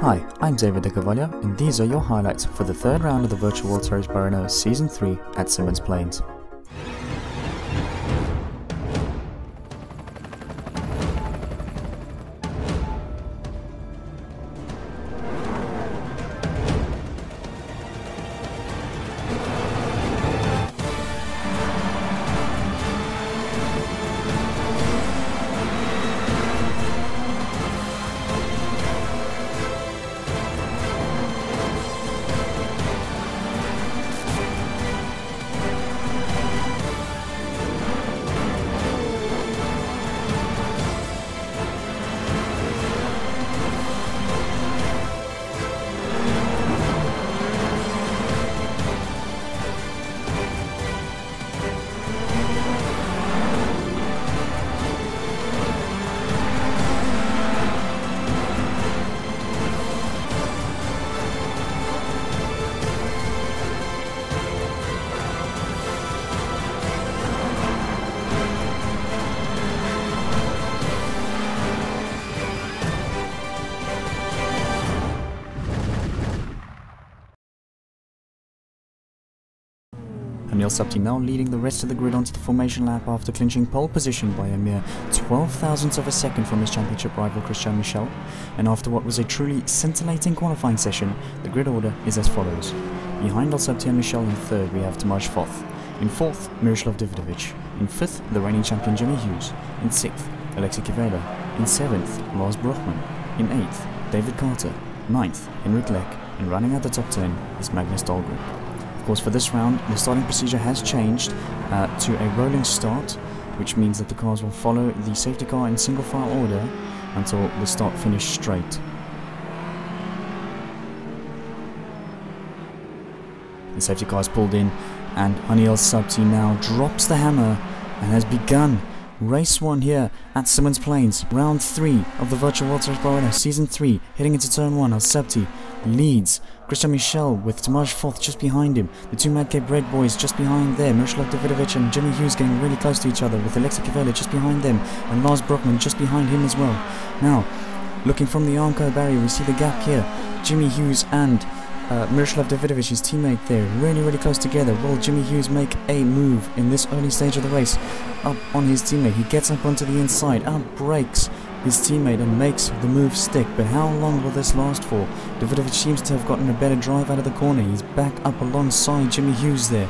Hi, I'm David De Cavallo, and these are your highlights for the third round of the Virtual World Series by Renault Season 3 at Symmons Plains. Emil Subti now leading the rest of the grid onto the formation lap after clinching pole position by a mere 12 thousandths of a second from his championship rival Christian Michel, and after what was a truly scintillating qualifying session, the grid order is as follows. Behind Subti and Michel in third we have Tomasz Foth, in fourth Miroslav Davidovich, in fifth the reigning champion Jimmy Hughes, in sixth Alexei Kivela, in seventh Lars Brochmann, in eighth David Carter, ninth Henrik Leck, and running at the top 10 is Magnus Dahlgren. Of course, for this round, the starting procedure has changed to a rolling start, which means that the cars will follow the safety car in single file order until the start-finish straight. The safety car is pulled in, and Emil Subti now drops the hammer and has begun race 1 here at Symmons Plains, round 3 of the Virtual World Series by Renault Season 3, heading into turn 1. Subti leads Christian Michel with Tomasz Foth just behind him, the two Madcap Red boys just behind there, Miroslav Davidovich and Jimmy Hughes getting really close to each other, with Alexei Kivela just behind them and Lars Brochmann just behind him as well. Now, looking from the Armco barrier, we see the gap here. Jimmy Hughes and Miroslav Davidovich, his teammate there, really close together. Will Jimmy Hughes make a move in this early stage of the race up on his teammate? He gets up onto the inside, outbrakes his teammate and makes the move stick, but how long will this last for? Davidovich seems to have gotten a better drive out of the corner. He's back up alongside Jimmy Hughes there.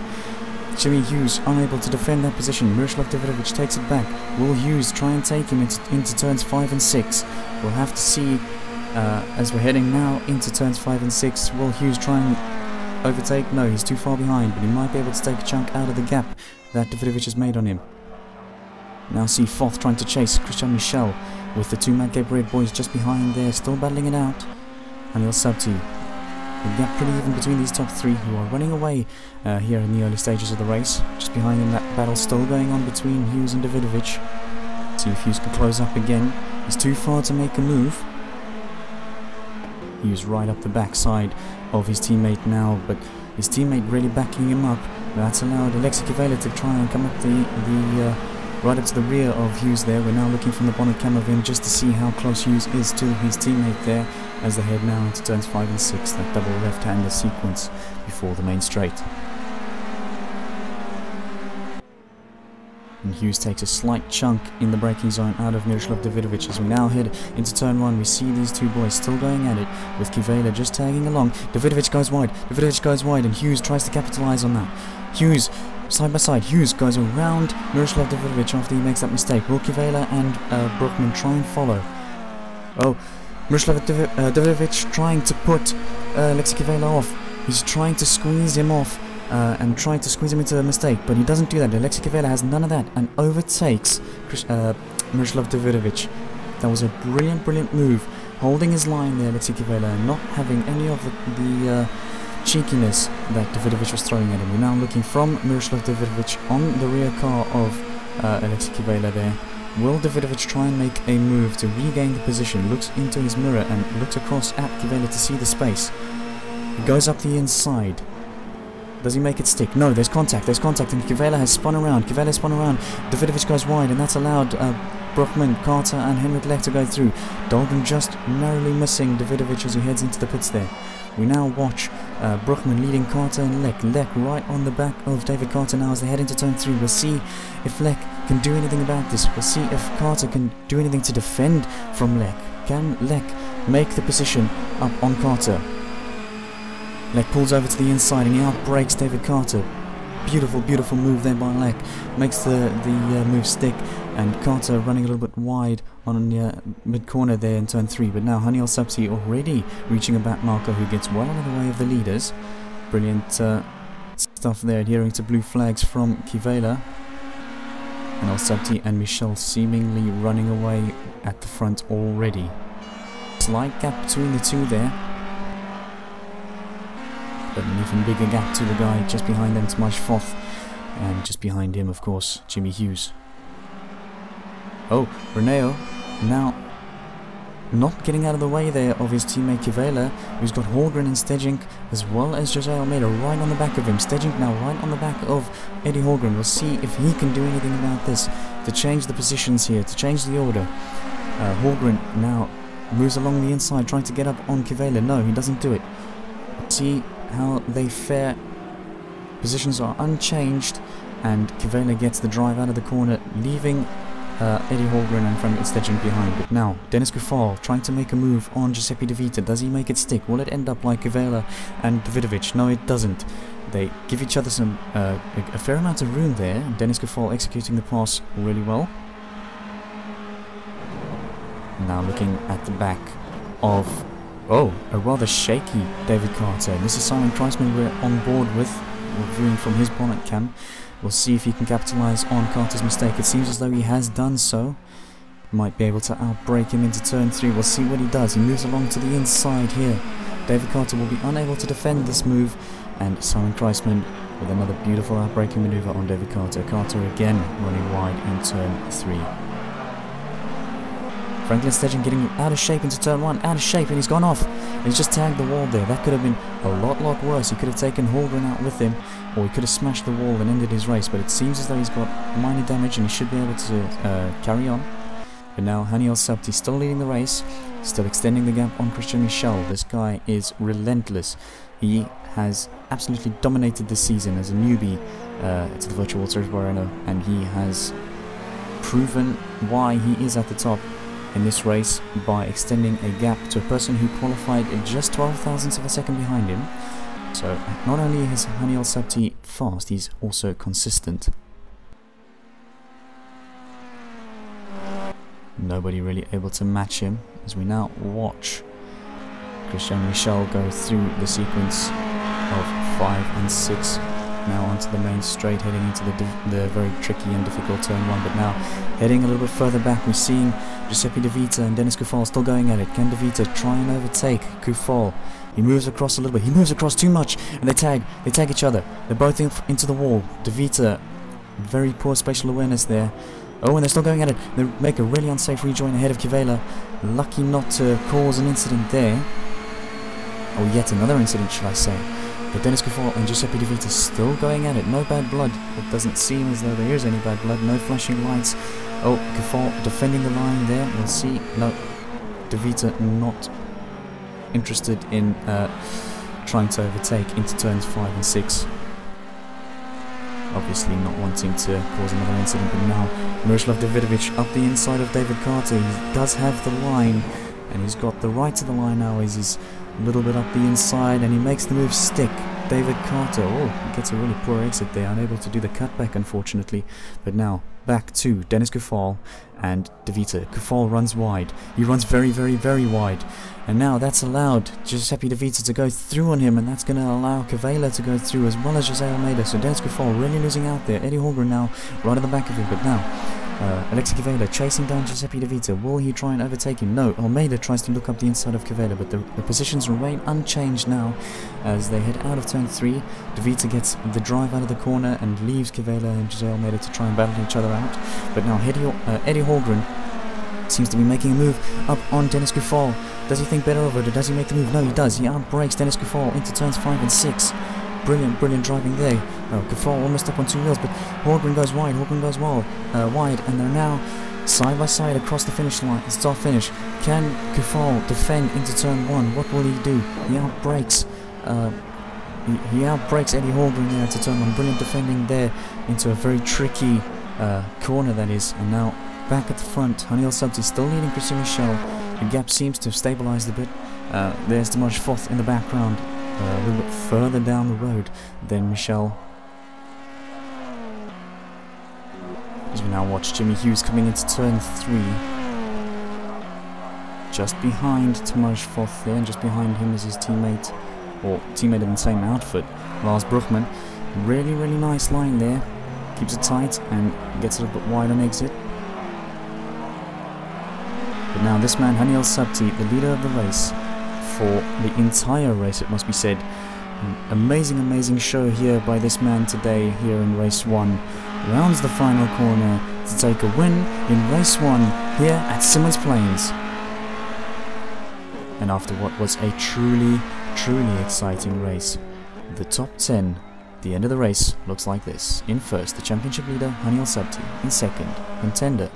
Jimmy Hughes unable to defend that position. Miroslav Davidovich takes it back. Will Hughes try and take him into turns 5 and 6? We'll have to see as we're heading now into turns 5 and 6. Will Hughes try and overtake? No, he's too far behind, but he might be able to take a chunk out of the gap that Davidovich has made on him. Now see Foth trying to chase Christian Michel with the two Madcap Red boys just behind there, still battling it out. Emil Subti, the gap pretty even between these top 3 who are running away here in the early stages of the race. Just behind them, that battle still going on between Hughes and Davidovich. See if Hughes can close up again. He's too far to make a move. Hughes right up the backside of his teammate now, but his teammate really backing him up. That's allowed Alexei Kivela to try and come up right up to the rear of Hughes there. We're now looking from the bonnet cam of him just to see how close Hughes is to his teammate there as they head now into turns 5 and 6, that double left-hander sequence before the main straight. And Hughes takes a slight chunk in the braking zone out of Miroslav Davidovich. As we now head into turn 1, we see these two boys still going at it, with Kivela just tagging along. Davidovich goes wide, and Hughes tries to capitalize on that. Hughes, side by side, Hughes goes around Miroslav Davidovich after he makes that mistake. Will Kivela and Brochmann try and follow? Oh, Miroslav Davidovich trying to put Alexei Kivela off. He's trying to squeeze him off. And trying to squeeze him into a mistake, but he doesn't do that. Alexei Kivela has none of that and overtakes Miroslav Davidovich. That was a brilliant move, holding his line there, Alexei Kivela, and not having any of the cheekiness that Davidovich was throwing at him. We're now looking from Miroslav Davidovich on the rear car of Alexei Kivela there. Will Davidovich try and make a move to regain the position? Looks into his mirror and looks across at Kivela to see the space. He goes up the inside. Does he make it stick? No, there's contact, and Kivela has spun around. Davidovich goes wide, and that's allowed Bruckmann, Carter and Henrik Lech to go through. Dahlgren just narrowly missing Davidovich as he heads into the pits there. We now watch Bruckmann leading Carter and Lech. Lech right on the back of David Carter now as they head into turn 3. We'll see if Lech can do anything about this. We'll see if Carter can do anything to defend from Lech. Can Lech make the position up on Carter? Lech pulls over to the inside and he outbrakes David Carter. Beautiful, beautiful move there by Lech. Makes the move stick, and Carter running a little bit wide on the mid-corner there in turn 3. But now Haniel Sabti already reaching a back marker who gets well out of the way of the leaders. Brilliant stuff there, adhering to blue flags from Kivela. Haniel Sabti and Michel seemingly running away at the front already. Slight gap between the two there. But an even bigger gap to the guy just behind them, Tomasz Foth, and just behind him, of course, Jimmy Hughes. Oh, Renault now not getting out of the way there of his teammate Kivela, who's got Holgren and Stejink, as well as Jose Almeida right on the back of him. Stejink now right on the back of Eddie Holgren. We'll see if he can do anything about this, to change the positions here, to change the order. Holgren now moves along the inside, trying to get up on Kivela. No, he doesn't do it. Let's see how they fare. Positions are unchanged, and Kivela gets the drive out of the corner, leaving Eddie Holgren and Frank Stejink behind. But now Dennis Kufal trying to make a move on Giuseppe De Vita. Does he make it stick? Will it end up like Kivela and Davidovich? No, it doesn't. They give each other some a fair amount of room there. Dennis Kufal executing the pass really well. Now looking at the back of a rather shaky David Carter. This is Simon Kreisman we're on board with. We're viewing from his bonnet cam. We'll see if he can capitalize on Carter's mistake. It seems as though he has done so. Might be able to outbrake him into turn 3. We'll see what he does. He moves along to the inside here. David Carter will be unable to defend this move, and Simon Kreisman with another beautiful outbraking maneuver on David Carter. Carter again running wide in turn 3. Franklin Stejink getting out of shape into turn 1, out of shape, and he's gone off. He's just tagged the wall there. That could have been a lot worse. He could have taken Holgren out with him, or he could have smashed the wall and ended his race, but it seems as though he's got minor damage and he should be able to carry on. But now Haniel Sabti still leading the race, still extending the gap on Christian Michel. This guy is relentless. He has absolutely dominated this season as a newbie to the Virtual World Series by Renault, and he has proven why he is at the top in this race by extending a gap to a person who qualified just 12 thousandths of a second behind him. So not only is Haniel Sabti fast, he's also consistent. Nobody really able to match him as we now watch Christian Michel go through the sequence of 5 and 6. Now onto the main straight, heading into the very tricky and difficult turn 1. But now heading a little bit further back, we're seeing Giuseppe De Vita and Dennis Kufal still going at it. Can De Vita try and overtake Kufal? He moves across a little bit. He moves across too much, and they tag each other. They're both into the wall. De Vita, very poor spatial awareness there. Oh, and they're still going at it. They make a really unsafe rejoin ahead of Kivela. Lucky not to cause an incident there. Or yet another incident, should I say. But Dennis Kufal and Giuseppe De Vita still going at it. No bad blood. It doesn't seem as though there is any bad blood. No flashing lights. Oh, Kufal defending the line there. We'll see. No, De Vita not interested in trying to overtake into turns 5 and 6. Obviously not wanting to cause another incident. But now Miroslav Davidovich up the inside of David Carter. He does have the line, and he's got the right to the line now as he's a little bit up the inside, and he makes the move stick. David Carter, he gets a really poor exit there, unable to do the cutback unfortunately. But now back to Dennis Kufal and De Vita. Kufal runs wide. He runs very wide, and now that's allowed Giuseppe De Vita to go through on him, and that's going to allow Kivela to go through as well as Jose Almeida. So Dennis Kufal really losing out there. Eddie Holgren now right at the back of him, but now Alexei Kivela chasing down Giuseppe De Vita. Will he try and overtake him? No, Almeida tries to look up the inside of Kivela, but the positions remain unchanged now as they head out of turn 3. De Vita gets the drive out of the corner and leaves Kivela and Jose Almeida to try and battle each other out. But now Eddie Holgren seems to be making a move up on Dennis Kufal. Does he think better of it, or does he make the move? No, he does. He outbrakes Dennis Kufal into turns 5 and 6. Brilliant driving there. Kufal almost up on 2 wheels, but Holgren goes wide. Holgren goes wide, and they're now side by side across the finish line, start finish. Can Kufal defend into turn 1? What will he do? He outbrakes. He outbrakes Eddie Holgren there into turn 1. Brilliant defending there into a very tricky corner, that is. And now back at the front, Haniel Sabti still leading Christian Michel. The gap seems to have stabilised a bit. There's Dimash Foth in the background, a little bit further down the road than Michel. As we now watch Jimmy Hughes coming into turn 3. Just behind Dimash Foth there, and just behind him is his teammate, or teammate in the same outfit, Lars Bruchmann. Really, really nice line there. Keeps it tight and gets a little bit wide on exit. But now this man, Haniel Sabti, the leader of the race, for the entire race, it must be said. An amazing, amazing show here by this man today, here in race 1. Rounds the final corner to take a win in race 1 here at Symmons Plains. And after what was a truly, truly exciting race, the top 10, the end of the race, looks like this. In first, the championship leader, Haniel Sabti. In second, contender,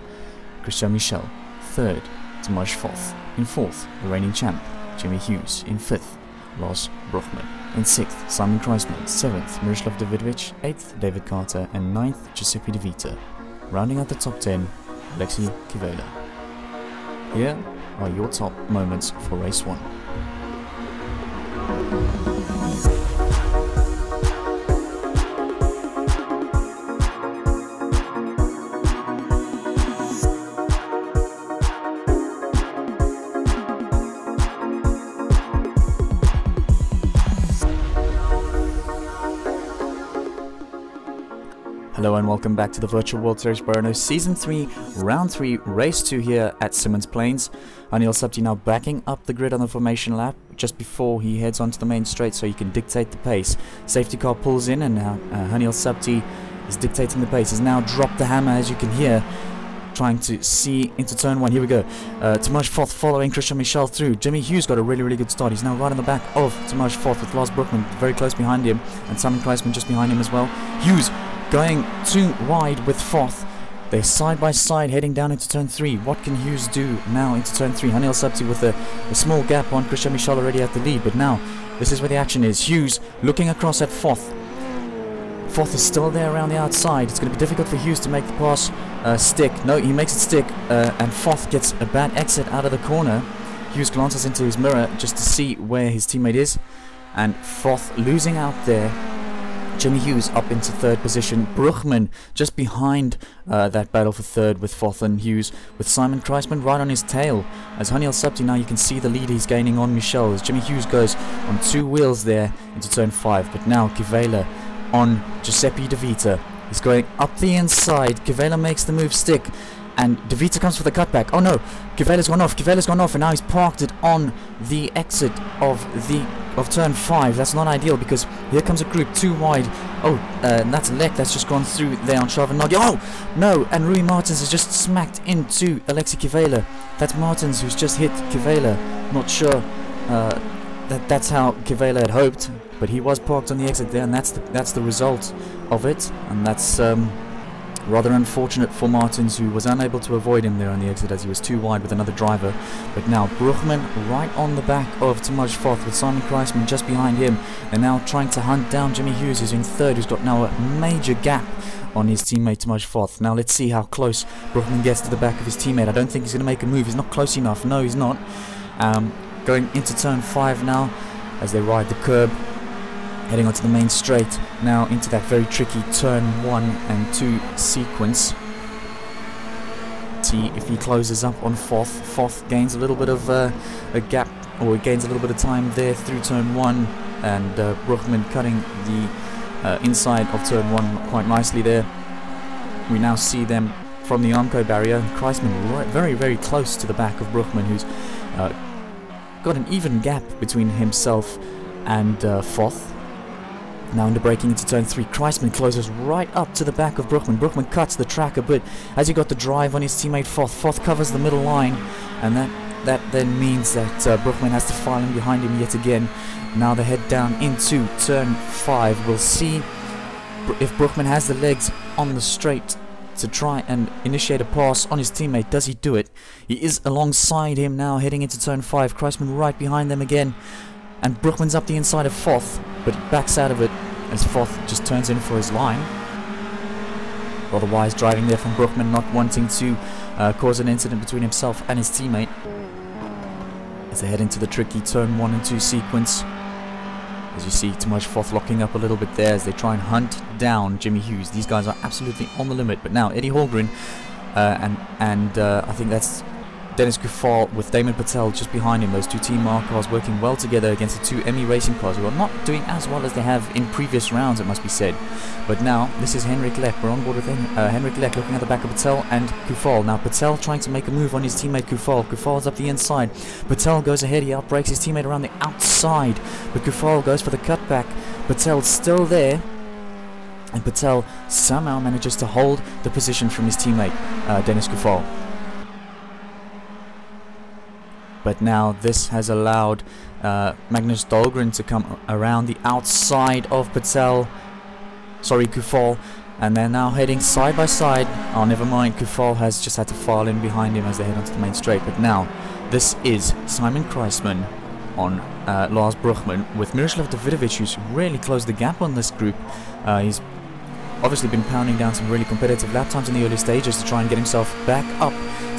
Christian Michel. Third, Dimash Foth. In fourth, the reigning champ, Jimmy Hughes. In fifth, Lars Bruchmann. In sixth, Simon Kreisman. Seventh, Miroslav Davidovich. Eighth, David Carter. And ninth, Giuseppe De Vita. Rounding out the top 10, Alexei Kivela. Here are your top moments for race 1. Hello and welcome back to the Virtual World Series by Renault Season 3, Round 3, Race 2 here at Symmons Plains. Haniel Sabti now backing up the grid on the formation lap just before he heads onto the main straight so he can dictate the pace. Safety car pulls in and now Haniel Sabti is dictating the pace. He's now dropped the hammer, as you can hear, trying to see into turn 1. Here we go. Dimash Foth following Christian Michel through. Jimmy Hughes got a really, really good start. He's now right on the back of Dimash Foth with Lars Bruchmann very close behind him and Simon Kreisman just behind him as well. Hughes going too wide with Foth. They're side by side heading down into turn 3. What can Hughes do now into turn 3? Haniel Sabti with a small gap on Christian Michel already at the lead, but now this is where the action is. Hughes looking across at Foth. Foth is still there around the outside. It's going to be difficult for Hughes to make the pass stick. No, he makes it stick, and Foth gets a bad exit out of the corner. Hughes glances into his mirror just to see where his teammate is, and Foth losing out there. Jimmy Hughes up into third position. Bruchmann just behind that battle for third with Foth and Hughes, with Simon Kreisman right on his tail. As Haniel Sabti, now you can see the lead he's gaining on Michel as Jimmy Hughes goes on 2 wheels there into turn 5. But now Kivela on Giuseppe De Vita. He's going up the inside. Kivela makes the move stick, and De Vita comes for the cutback. Oh no, Kivela's gone off, and now he's parked it on the exit of turn 5. That's not ideal because here comes a group too wide. Oh, and that's Lek that's just gone through there on Shavanagi. Oh no, and Rui Martins has just smacked into Alexei Kivela. That's Martins who's just hit Kivela. Not sure that's how Kivela had hoped, but he was parked on the exit there, and that's the result of it, and that's rather unfortunate for Martins, who was unable to avoid him there on the exit as he was too wide with another driver. But now Bruchmann right on the back of Dimash Foth with Simon Kreisman just behind him. They're now trying to hunt down Jimmy Hughes, who's in third, who's got now a major gap on his teammate Dimash Foth. Now let's see how close Bruchmann gets to the back of his teammate. I don't think he's going to make a move. He's not close enough. No, he's not. Going into turn 5 now as they ride the curb, heading onto the main straight now into that very tricky turn 1 and 2 sequence. See if he closes up on Foth. Foth gains a little bit of a gap, or gains a little bit of time there through turn 1, and Bruchmann cutting the inside of turn 1 quite nicely there. We now see them from the Armco barrier. Kreisman right, very, very close to the back of Bruchmann, who's got an even gap between himself and Foth. Now into braking into turn 3, Kreisman closes right up to the back of Bruchmann. Bruchmann cuts the track a bit as he got the drive on his teammate Foth. Foth covers the middle line, and that then means that Bruchmann has to file in behind him yet again. Now they head down into turn 5. We'll see if Bruchmann has the legs on the straight to try and initiate a pass on his teammate. Does he do it? He is alongside him now, heading into turn 5. Kreisman right behind them again. And Brookman's up the inside of Foth, but he backs out of it as Foth just turns in for his line. Rather wise driving there from Brookman, not wanting to cause an incident between himself and his teammate. As they head into the tricky turn 1 and 2 sequence. As you see, too much Foth locking up a little bit there as they try and hunt down Jimmy Hughes. These guys are absolutely on the limit. But now Eddie Holgren and I think that's Dennis Kufal with Damon Patel just behind him. Those two Team R cars working well together against the two ME Racing cars who are not doing as well as they have in previous rounds, it must be said. But now, this is Henrik Lek. We're on board with Henrik Lek looking at the back of Patel and Kufal. Now Patel trying to make a move on his teammate Kufal. Kufal's up the inside. Patel goes ahead, he outbrakes his teammate around the outside. But Kufal goes for the cutback. Patel's still there. And Patel somehow manages to hold the position from his teammate, Dennis Kufal. But now this has allowed Magnus Dahlgren to come around the outside of Kufal, and they're now heading side by side. Oh, never mind, Kufal has just had to file in behind him as they head onto the main straight. But now, this is Simon Kreisman on Lars Bruchman with Miroslav Davidovic, who's really closed the gap on this group. He's obviously been pounding down some really competitive lap times in the early stages to try and get himself back up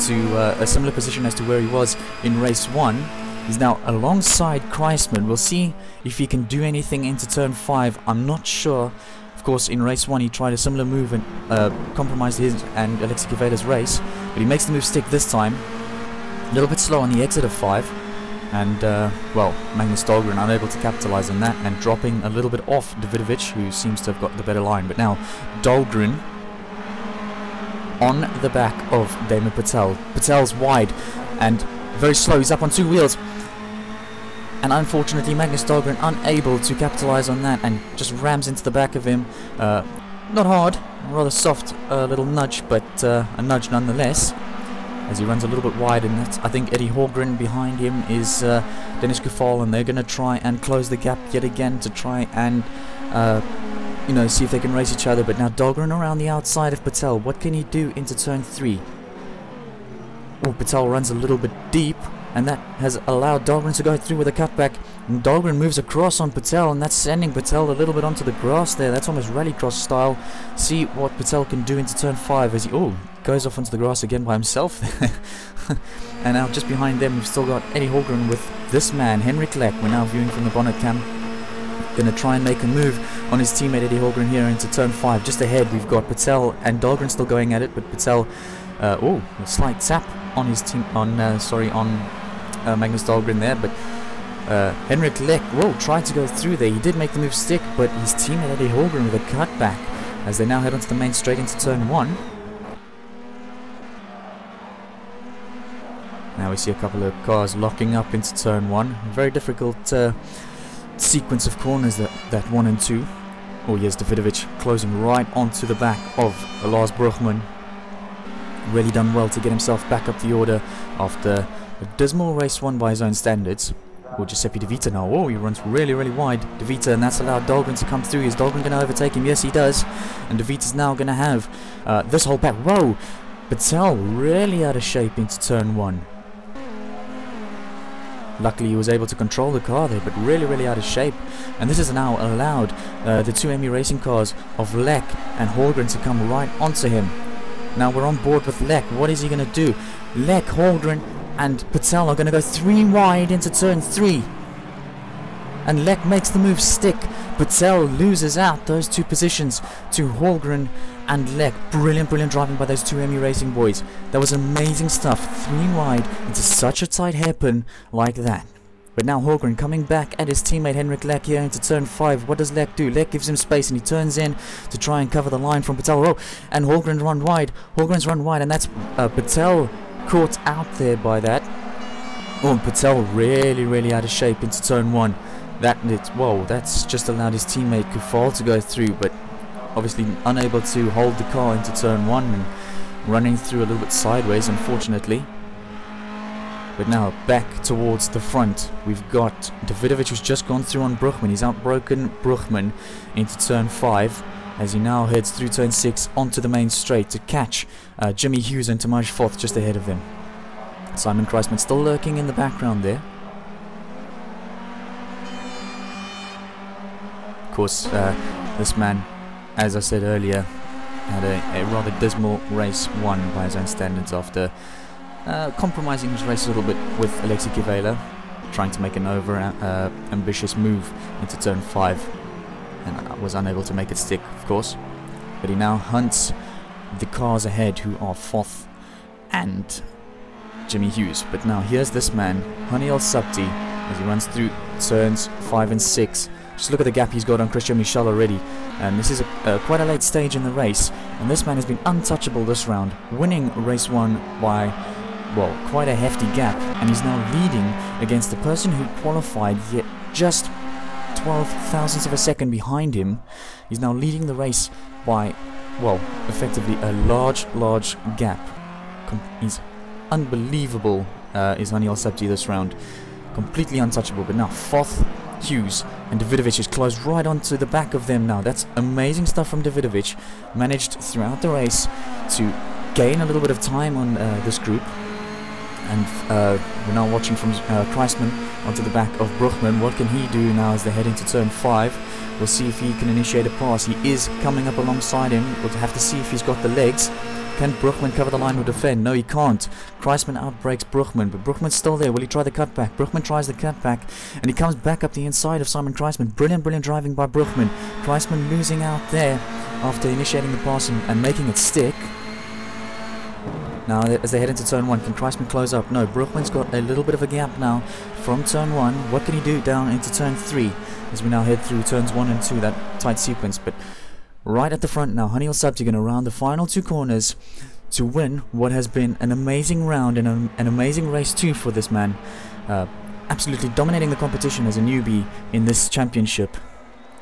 to a similar position as to where he was in race 1. He's now alongside Kreisman. We'll see if he can do anything into turn 5. I'm not sure. Of course, in race 1 he tried a similar move and compromised his and Alexei Kvela's race, but he makes the move stick this time. A little bit slow on the exit of 5. And, well, Magnus Dahlgren unable to capitalize on that and dropping a little bit off Davidovic, who seems to have got the better line. But now, Dahlgren on the back of Damon Patel. Patel's wide and very slow. He's up on 2 wheels. And unfortunately, Magnus Dahlgren unable to capitalize on that and just rams into the back of him. Not hard, rather soft little nudge, but a nudge nonetheless. As he runs a little bit wide, and that's, I think Eddie Holgren behind him is Dennis Kufal, and they're going to try and close the gap yet again to try and you know, see if they can race each other. But now Dahlgren around the outside of Patel. What can he do into turn 3? Oh, Patel runs a little bit deep, and that has allowed Dahlgren to go through with a cutback. And Dahlgren moves across on Patel, and that's sending Patel a little bit onto the grass there. That's almost rallycross style. See what Patel can do into turn 5 as he goes off onto the grass again by himself. And now just behind them we've still got Eddie Holgren with this man, Henrik Lek. We're now viewing from the bonnet cam. Going to try and make a move on his teammate Eddie Holgren here into turn 5. Just ahead we've got Patel and Dahlgren still going at it, but Patel, a slight tap on his team, on Magnus Dahlgren there, but Henrik Lek, tried to go through there. He did make the move stick, but his teammate Eddie Holgren with a cutback as they now head onto the main straight into turn 1. Now we see a couple of cars locking up into turn 1. Very difficult sequence of corners, that 1 and 2. Oh yes, Davidovic closing right onto the back of Lars Bruchman. Really done well to get himself back up the order after a dismal race won by his own standards. Giuseppe De Vita now. He runs really, really wide, De Vita, and that's allowed Dahlgren to come through. Is Dahlgren going to overtake him? Yes, he does. And De Vita's now going to have this whole pack. Patel really out of shape into turn 1. Luckily he was able to control the car there, but really, really out of shape. And this has now allowed the two ME Racing cars of Lek and Holgren to come right onto him. Now we're on board with Lek. What is he going to do? Lek, Holgren and Patel are going to go 3 wide into turn 3. And Lek makes the move stick. Patel loses out those 2 positions to Holgren and Lek. Brilliant, brilliant driving by those 2 ME Racing boys. That was amazing stuff. 3 wide into such a tight hairpin like that. But now Holgren coming back at his teammate Henrik Lek here into turn 5. What does Lek do? Lek gives him space and he turns in to try and cover the line from Patel. And Holgren run wide. Holgren's run wide, and that's Patel caught out there by that. Patel really, really out of shape into turn 1. That's just allowed his teammate Kufal to go through, but obviously unable to hold the car into turn 1 and running through a little bit sideways, unfortunately. But now back towards the front, we've got Davidovic, who's just gone through on Bruchman. He's outbroken Bruchman into turn 5. as he now heads through turn 6 onto the main straight to catch Jimmy Hughes and Tomasz Foth just ahead of him. Simon Kreisman still lurking in the background there. Of course, this man, as I said earlier, had a rather dismal race won by his own standards after compromising his race a little bit with Alexei Kivela, trying to make an ambitious move into turn 5, and was unable to make it stick, of course. But he now hunts the cars ahead, who are Foth and Jimmy Hughes. But now here's this man, Haniel Sabti, as he runs through turns 5 and 6. Just look at the gap he's got on Christian Michel already, and this is quite a late stage in the race, and this man has been untouchable this round, winning race 1 by, well, quite a hefty gap, and he's now leading against the person who qualified yet just 12 thousandths of a second behind him. He's now leading the race by, well, effectively a large gap. He's unbelievable, is Haniel Sabti this round. Completely untouchable, but now Foth, Hughes and Davidovich is close right onto the back of them now. That's amazing stuff from Davidovich. Managed throughout the race to gain a little bit of time on this group. And we're now watching from Kreisman onto the back of Bruchmann. What can he do now as they head into turn 5? We'll see if he can initiate a pass. He is coming up alongside him. We'll have to see if he's got the legs. Can Bruchmann cover the line or defend? No, he can't. Kreisman outbreaks Bruchmann, but Bruchmann's still there. Will he try the cutback? Bruchmann tries the cutback, and he comes back up the inside of Simon Kreisman. Brilliant driving by Bruchmann. Kreisman losing out there after initiating the pass and making it stick. Now, as they head into turn 1, can Kreisman close up? No, Bruchmann's got a little bit of a gap now from turn 1. What can he do down into turn 3 as we now head through turns 1 and 2, that tight sequence? But right at the front now, Haniel Sabti going to round the final 2 corners to win what has been an amazing round and an amazing race too for this man. Absolutely dominating the competition as a newbie in this championship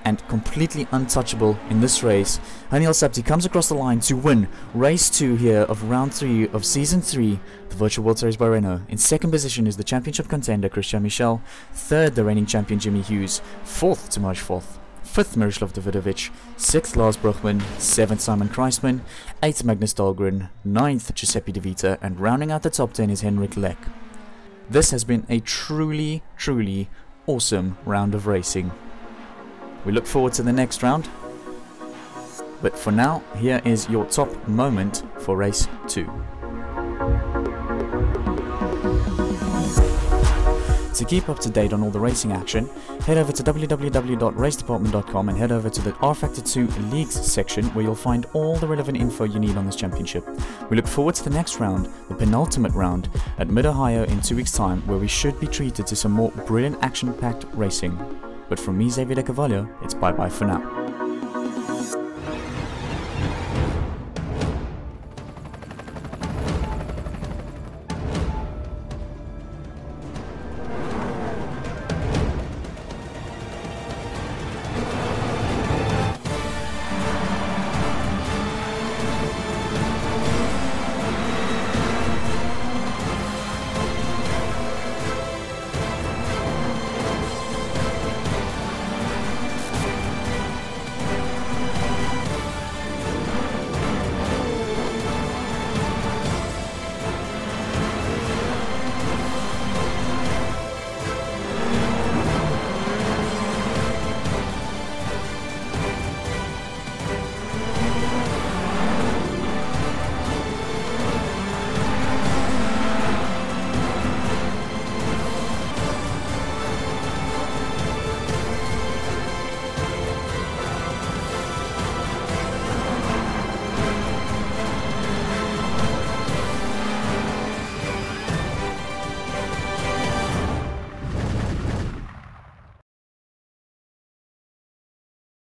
and completely untouchable in this race. Haniel Sabti comes across the line to win race 2 here of round 3 of season 3, the Virtual World Series by Renault. In second position is the championship contender Christian Michel, third the reigning champion Jimmy Hughes, fourth Tomasz Foth, 5th Miroslav Davidovich, 6th Lars Bruchmann, 7th Simon Kreisman, 8th Magnus Dahlgren, 9th Giuseppe De Vita, and rounding out the top 10 is Henrik Leck. This has been a truly awesome round of racing. We look forward to the next round, but for now, here is your top moment for race 2. To keep up to date on all the racing action, head over to www.racedepartment.com and head over to the rFactor 2 Leagues section, where you'll find all the relevant info you need on this championship. We look forward to the next round, the penultimate round, at Mid-Ohio in 2 weeks' time, where we should be treated to some more brilliant action-packed racing. But from me, Xavier De Cavallo, it's bye-bye for now.